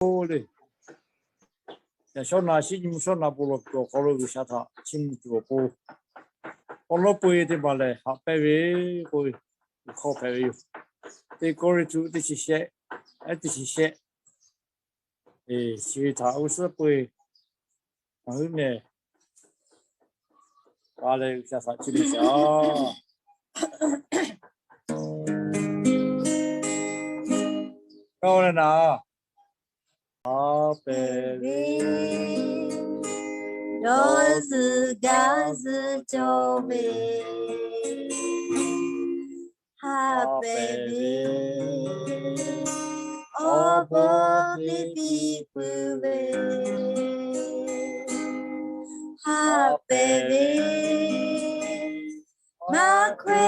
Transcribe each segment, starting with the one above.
Boleh. Ya sona si ni sona polo ko kolo wisata chin tu ko. Kolo pui te bale ha pe we ko ko pe we. Te ko ri tu te si she. Te si she. Si ta u su pui. Ma hu ne. Bale wisata chin sha. Kau le na. Ha pe we. Rose gas jove ha baby oh baby puve ha baby ma kwe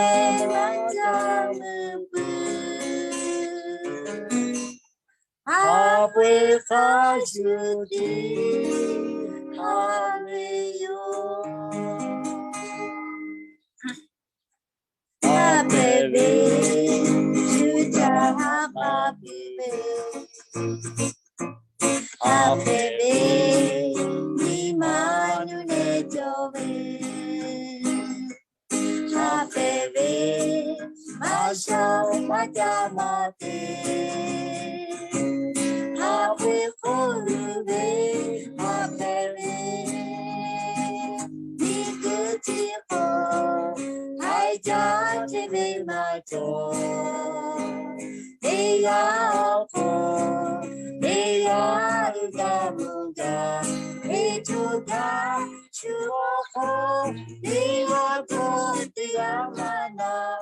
ma jamu pu ha pwe kha shudi ha baby, suja ha baby, ha baby, ni manu ne jove, ha baby, masha majamate, ha baby, ha baby. I judge me my door. They are for, they are the Buddha. They took that to all. They are good, they are mana.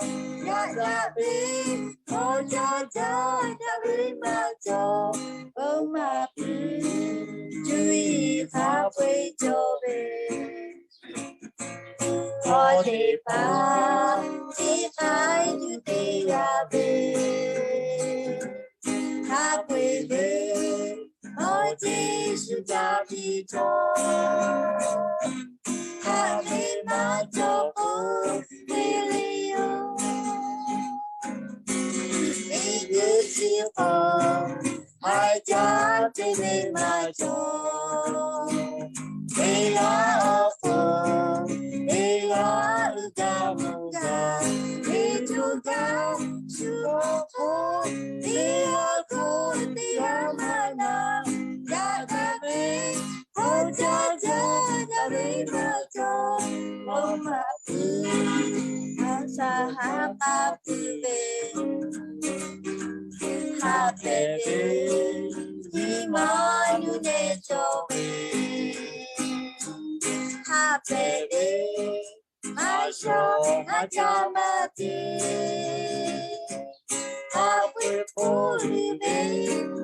Yada be, oh, Jada, the Rimato. Oh, my please, do we halfway to be? Oh, they found you they are big. Halfway there, oh, they should have been told. Halfway my job, really, beautiful. I just in my job. They are full. They are Gamuga. They do God. They are good. They are mana. Yagabe. Oh, Jaja. Yagabe. Oh, my baby. Happy baby. Imanu ne jobe. Ha baby, my show Hajamati. Ha we fully baby,